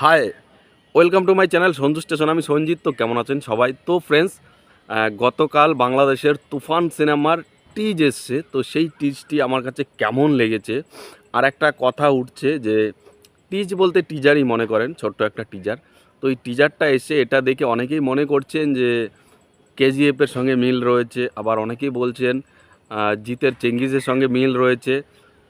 High, welcome to my channel Sanju Station. আমি সঞ্জিত। তো কেমন আছেন সবাই? তো ফ্রেন্ডস, গতকাল বাংলাদেশের তুফান সিনেমার টিজ এসছে। তো সেই টিজটি আমার কাছে কেমন লেগেছে, আর একটা কথা উঠছে যে টিজ বলতে টিজারই মনে করেন, ছোট্ট একটা টিজার। তো এই টিজারটা এসে এটা দেখে অনেকেই মনে করছেন যে কেজিএফের সঙ্গে মিল রয়েছে, আবার অনেকেই বলছেন জিতের চেঙ্গিজের সঙ্গে মিল রয়েছে।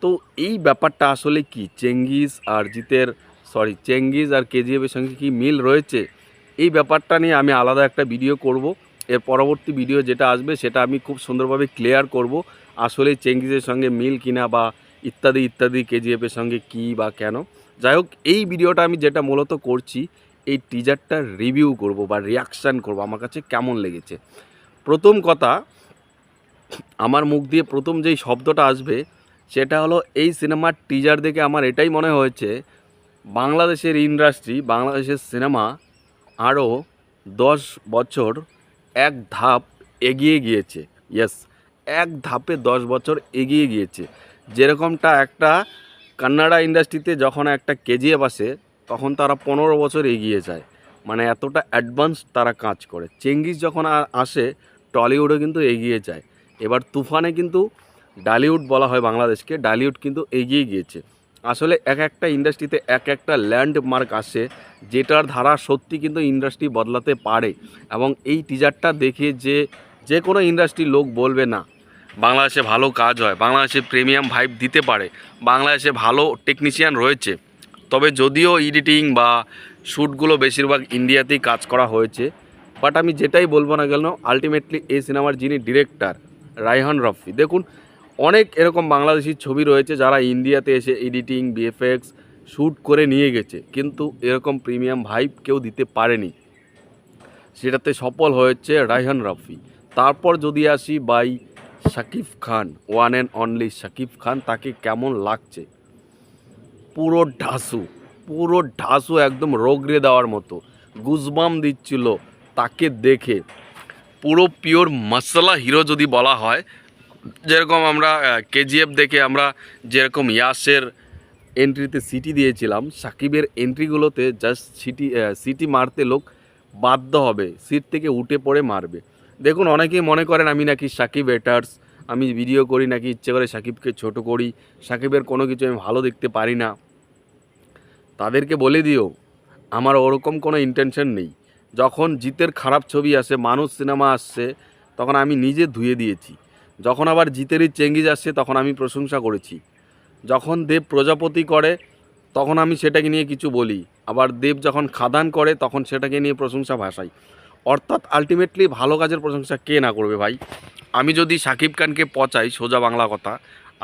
তো এই ব্যাপারটা আসলে কি, চেঙ্গিজ আর কেজিএফের সঙ্গে কি মিল রয়েছে, এই ব্যাপারটা নিয়ে আমি আলাদা একটা ভিডিও করব। এর পরবর্তী ভিডিও যেটা আসবে সেটা আমি খুব সুন্দরভাবে ক্লিয়ার করব, আসলে চেঙ্গিজের সঙ্গে মিল কিনা বা ইত্যাদি ইত্যাদি, কেজিএফের সঙ্গে কি বা কেন। যাই হোক, এই ভিডিওটা আমি যেটা মূলত করছি, এই টিজারটার রিভিউ করব বা রিয়াকশান করব, আমার কাছে কেমন লেগেছে। প্রথম কথা, আমার মুখ দিয়ে প্রথম যেই শব্দটা আসবে সেটা হলো, এই সিনেমার টিজার দেখে আমার এটাই মনে হয়েছে বাংলাদেশের ইন্ডাস্ট্রি, বাংলাদেশের সিনেমা আরও 10 বছর এক ধাপ এগিয়ে গিয়েছে। ইয়েস, এক ধাপে 10 বছর এগিয়ে গিয়েছে। যেরকমটা একটা কান্নাড়া ইন্ডাস্ট্রিতে যখন একটা কেজিএফ আসে, তখন তারা 15 বছর এগিয়ে যায়, মানে এতটা অ্যাডভান্স তারা কাজ করে। চেঙ্গিস যখন আসে, টলিউডও কিন্তু এগিয়ে যায়। এবার তুফানে কিন্তু ডালিউড বলা হয় বাংলাদেশকে, ডালিউড কিন্তু এগিয়ে গিয়েছে। আসলে এক একটা ইন্ডাস্ট্রিতে এক একটা ল্যান্ডমার্ক আসে, যেটার ধারা সত্যি কিন্তু ইন্ডাস্ট্রি বদলাতে পারে। এবং এই টিজারটা দেখে যে কোনো ইন্ডাস্ট্রির লোক বলবে না, বাংলাদেশে ভালো কাজ হয়, বাংলাদেশে প্রিমিয়াম ভাইব দিতে পারে, বাংলাদেশে ভালো টেকনিশিয়ান রয়েছে। তবে যদিও এডিটিং বা শ্যুটগুলো বেশিরভাগ ইন্ডিয়াতেই কাজ করা হয়েছে, বাট আমি যেটাই বলবো না কেন, আলটিমেটলি এই সিনেমার যিনি ডিরেক্টর রায়হান রফি, দেখুন অনেক এরকম বাংলাদেশি ছবি রয়েছে যারা ইন্ডিয়াতে এসে এডিটিং, বিএফএক্স শ্যুট করে নিয়ে গেছে, কিন্তু এরকম প্রিমিয়াম ভাইব কেউ দিতে পারেনি। সেটাতে সফল হয়েছে রায়হান রফি। তারপর যদি আসি by Shakib Khan, one and only Shakib Khan, তাকে কেমন লাগছে? পুরো ঢাসু, পুরো ঢাসু, একদম রগড়ে দেওয়ার মতো, গুজবাম দিচ্ছিল তাকে দেখে। পুরো পিওর মশলা হিরো যদি বলা হয়, যেরকম আমরা কেজিএফ দেখে আমরা যেরকম ইয়াসের এন্ট্রিতে সিটি দিয়েছিলাম, সাকিবের এন্ট্রিগুলোতে জাস্ট সিটি মারতে লোক বাধ্য হবে, সিট থেকে উঠে পড়ে মারবে। দেখুন, অনেকেই মনে করেন আমি নাকি সাকিব হেটার্স, আমি ভিডিও করি নাকি ইচ্ছে করে সাকিবকে ছোট করি, সাকিবের কোনো কিছু আমি ভালো দেখতে পারি না। তাদেরকে বলে দিও, আমার ওরকম কোনো ইন্টেনশন নেই। যখন জিতের খারাপ ছবি আসে, মানুষ সিনেমা আসছে, তখন আমি নিজে ধুয়ে দিয়েছি। যখন আবার জিতেরই চেঙ্গিজ আসছে, তখন আমি প্রশংসা করেছি। যখন দেব প্রজাপতি করে, তখন আমি সেটাকে নিয়ে কিছু বলি। আবার দেব যখন খাদান করে, তখন সেটাকে নিয়ে প্রশংসা ভাসাই। অর্থাৎ আলটিমেটলি ভালো কাজের প্রশংসা কে না করবে ভাই? আমি যদি শাকিব খানকে পচাই, সোজা বাংলা কথা,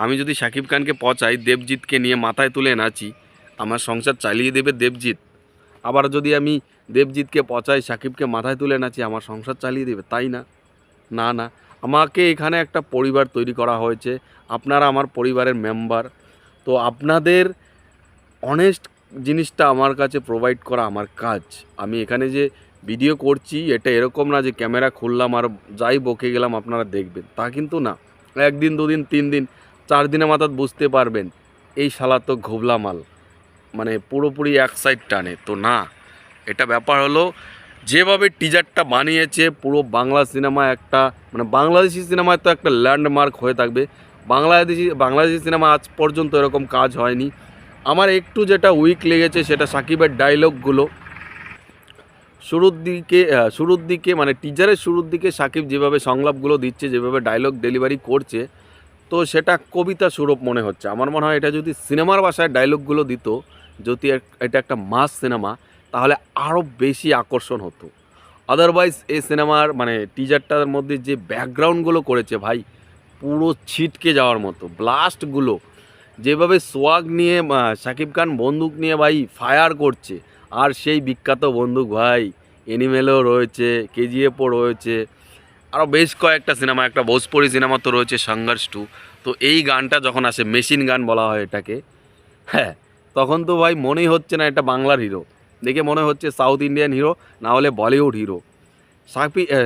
আমি যদি শাকিব খানকে পচাই, দেবজিৎকে নিয়ে মাথায় তুলে নাচি, আমার সংসার চালিয়ে দেবে দেবজিৎ। আবার যদি আমি দেবজিৎকে পচাই, শাকিবকে মাথায় তুলে নাচি, আমার সংসার চালিয়ে দেবে, তাই না? না, না। আমাকে এখানে একটা পরিবার তৈরি করা হয়েছে, আপনারা আমার পরিবারের মেম্বার। তো আপনাদের অনেস্ট জিনিসটা আমার কাছে প্রোভাইড করা আমার কাজ। আমি এখানে যে ভিডিও করছি, এটা এরকম না যে ক্যামেরা খুললাম আর যাই বকে গেলাম আপনারা দেখবেন, তা কিন্তু না। একদিন, দুদিন, 3 দিন, 4 দিনের মাথায় বুঝতে পারবেন এই শালা তো ঘোবলা মাল, মানে পুরোপুরি এক সাইড টানে। তো না, এটা ব্যাপার হলো, যেভাবে টিজারটা বানিয়েছে, পুরো বাংলা সিনেমা একটা, মানে বাংলাদেশি সিনেমায় তো একটা ল্যান্ডমার্ক হয়ে থাকবে। বাংলাদেশি সিনেমা আজ পর্যন্ত এরকম কাজ হয়নি। আমার একটু যেটা উইক লেগেছে সেটা সাকিবের ডায়লগগুলো। শুরুর দিকে মানে টিজারের শুরুর দিকে সাকিব যেভাবে সংলাপগুলো দিচ্ছে, যেভাবে ডায়লগ ডেলিভারি করছে, তো সেটা কবিতা স্বরূপ মনে হচ্ছে। আমার মনে হয় এটা যদি সিনেমার ভাষায় ডায়লগগুলো দিত, যদি এটা একটা মাস সিনেমা, তাহলে আরও বেশি আকর্ষণ হতো। আদারওয়াইজ এই সিনেমার মানে টিজারটার মধ্যে যে ব্যাকগ্রাউন্ডগুলো করেছে ভাই, পুরো ছিটকে যাওয়ার মতো। ব্লাস্টগুলো যেভাবে সোয়াগ নিয়ে শাকিব খান বন্দুক নিয়ে ভাই ফায়ার করছে, আর সেই বিখ্যাত বন্দুক ভাই, এনিমেলও রয়েছে, কেজিএফও রয়েছে, আরও বেশ কয়েকটা সিনেমা, একটা ভোজপুরি সিনেমা তো রয়েছে, সংঘর্ষ 2। তো এই গানটা যখন আসে, মেশিন গান বলা হয় এটাকে, হ্যাঁ, তখন তো ভাই মনেই হচ্ছে না এটা বাংলার হিরো, দেখে মনে হচ্ছে সাউথ ইন্ডিয়ান হিরো, না হলে বলিউড হিরো।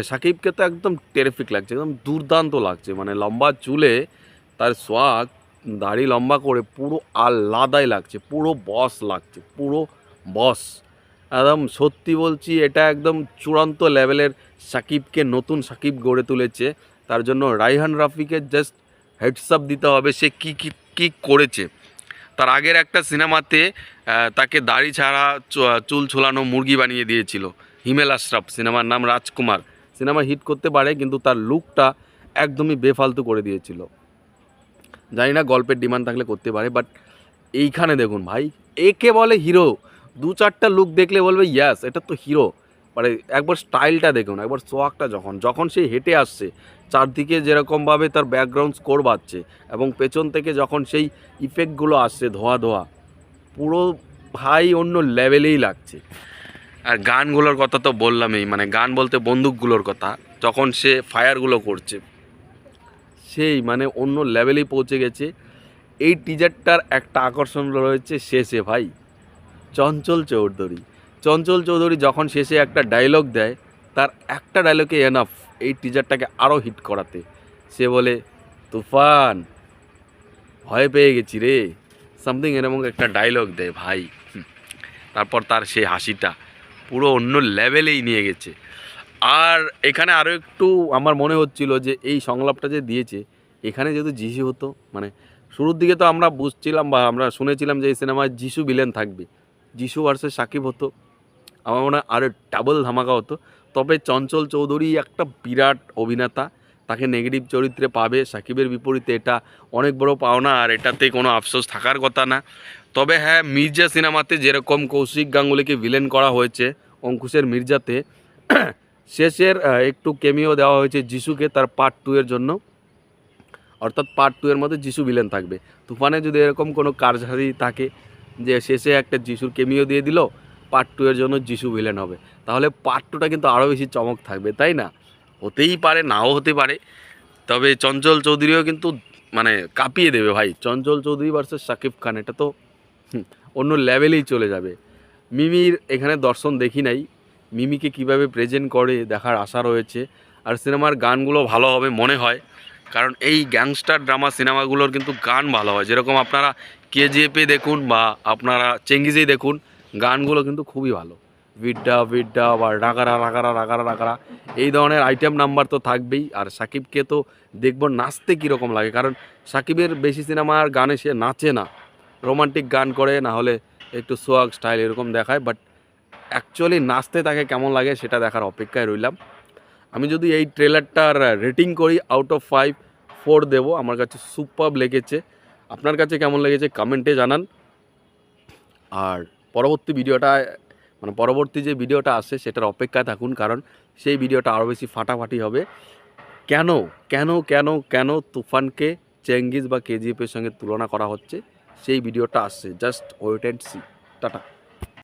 সাকিবকে তো একদম টেরিফিক লাগছে, একদম দুর্দান্ত লাগছে, মানে লম্বা চুলে তার সোয়াগ, দাড়ি লম্বা করে পুরো আলাদাই লাগছে, পুরো বস লাগছে, পুরো বস। একদম সত্যি বলছি, এটা একদম চূড়ান্ত লেভেলের সাকিবকে নতুন সাকিব গড়ে তুলেছে। তার জন্য রায়হান রাফিকে জাস্ট হেডসআপ দিতে হবে, সে কী কী কী করেছে। তার আগের একটা সিনেমাতে তাকে দাড়ি ছাড়া চুল ছোলানো মুরগি বানিয়ে দিয়েছিল হিমেল আশরাফ, সিনেমার নাম রাজকুমার। সিনেমা হিট করতে পারে কিন্তু তার লুকটা একদমই বেফালতু করে দিয়েছিল। জানি না গল্পের ডিমান্ড থাকলে করতে পারে, বাট এইখানে দেখুন ভাই, একে বলে হিরো। দু চারটা লুক দেখলে বলবে ইয়াস এটা তো হিরো। মানে একবার স্টাইলটা দেখুন, একবার সোয়াগটা, যখন যখন সে হেঁটে আসছে, চারদিকে যেরকমভাবে তার ব্যাকগ্রাউন্ড স্কোর বাজছে এবং পেছন থেকে যখন সেই ইফেক্টগুলো আসছে ধোয়া ধোয়া, পুরো ভাই অন্য লেভেলেই লাগছে। আর গানগুলোর কথা তো বললামই, মানে গান বলতে বন্দুকগুলোর কথা, যখন সে ফায়ারগুলো করছে সেই মানে অন্য লেভেলেই পৌঁছে গেছে। এই টিজারটার একটা আকর্ষণ রয়েছে শেষে ভাই, চঞ্চল চৌধুরী। চঞ্চল চৌধুরী যখন শেষে একটা ডায়লগ দেয়, তার একটা ডায়লগে এনাফ এই টিজারটাকে আরও হিট করাতে। সে বলে, তুফান ভয় পেয়ে গেছি রে, সামথিং এরকম একটা ডায়লগ দেয় ভাই। তারপর তার সেই হাসিটা পুরো অন্য লেভেলেই নিয়ে গেছে। আর এখানে আরও একটু আমার মনে হচ্ছিল যে এই সংলাপটা যে দিয়েছে, এখানে যেহেতু যিশু হতো, মানে শুরুর দিকে তো আমরা বুঝছিলাম বা আমরা শুনেছিলাম যে এই সিনেমায় যিশু ভিলেন থাকবে, যিশু ভার্সেস সাকিব হতো, আমার মনে হয় আরও ডাবল ধামাকা হতো। তবে চঞ্চল চৌধুরী একটা বিরাট অভিনেতা, তাকে নেগেটিভ চরিত্রে পাবে সাকিবের বিপরীতে, এটা অনেক বড় পাওনা, আর এটাতে কোনো আফসোস থাকার কথা না। তবে হ্যাঁ, মির্জা সিনেমাতে যেরকম কৌশিক গাঙ্গুলিকে ভিলেন করা হয়েছে অঙ্কুশের মির্জাতে, শেষের একটু কেমিও দেওয়া হয়েছে যিশুকে তার পার্ট 2 এর জন্য, অর্থাৎ পার্ট 2 এর মধ্যে যিশু ভিলেন থাকবে। তুফানে যদি এরকম কোনো কারসাজি থাকে যে শেষে একটা যিশুর কেমিও দিয়ে দিল, পার্ট 2 এর জন্য যিশু ভিলেন হবে, তাহলে পার্ট 2টা কিন্তু আরও বেশি চমক থাকবে, তাই না? হতেই পারে, নাও হতে পারে। তবে চঞ্চল চৌধুরীও কিন্তু মানে কাঁপিয়ে দেবে ভাই। চঞ্চল চৌধুরী ভার্সেস শাকিব খান, এটা তো অন্য লেভেলেই চলে যাবে। মিমির এখানে দর্শন দেখি নাই, মিমিকে কিভাবে প্রেজেন্ট করে দেখার আশা রয়েছে। আর সিনেমার গানগুলো ভালো হবে মনে হয়, কারণ এই গ্যাংস্টার ড্রামা সিনেমাগুলোর কিন্তু গান ভালো হয়। যেরকম আপনারা কেজিএফে দেখুন বা আপনারা চেঙ্গিজেই দেখুন, গানগুলো কিন্তু খুবই ভালো। বিড্ডা বিড্ডা বা রাগারা রাগারা রাগারা রাগারা, এই ধরনের আইটেম নাম্বার তো থাকবেই। আর সাকিবকে তো দেখবো নাচতে কীরকম লাগে, কারণ সাকিবের বেশি সিনেমার গানে সে নাচে না, রোমান্টিক গান করে, না হলে একটু সোয়াগ স্টাইল এরকম দেখায়, বাট অ্যাকচুয়ালি নাচতে তাকে কেমন লাগে সেটা দেখার অপেক্ষায় রইলাম। আমি যদি এই ট্রেলারটার রেটিং করি আউট অফ 5, 4 দেবো। আমার কাছে সুপারব লেগেছে। আপনার কাছে কেমন লেগেছে কমেন্টে জানান। আর পরবর্তী ভিডিওটা, মানে পরবর্তী যে ভিডিওটা আসছে সেটার অপেক্ষায় থাকুন, কারণ সেই ভিডিওটা আরও বেশি ফাটাফাটি হবে। কেন কেন কেন কেন তুফানকে চেঙ্গিজ বা কেজিএফের সঙ্গে তুলনা করা হচ্ছে, সেই ভিডিওটা আসছে, just wait and see. Tata.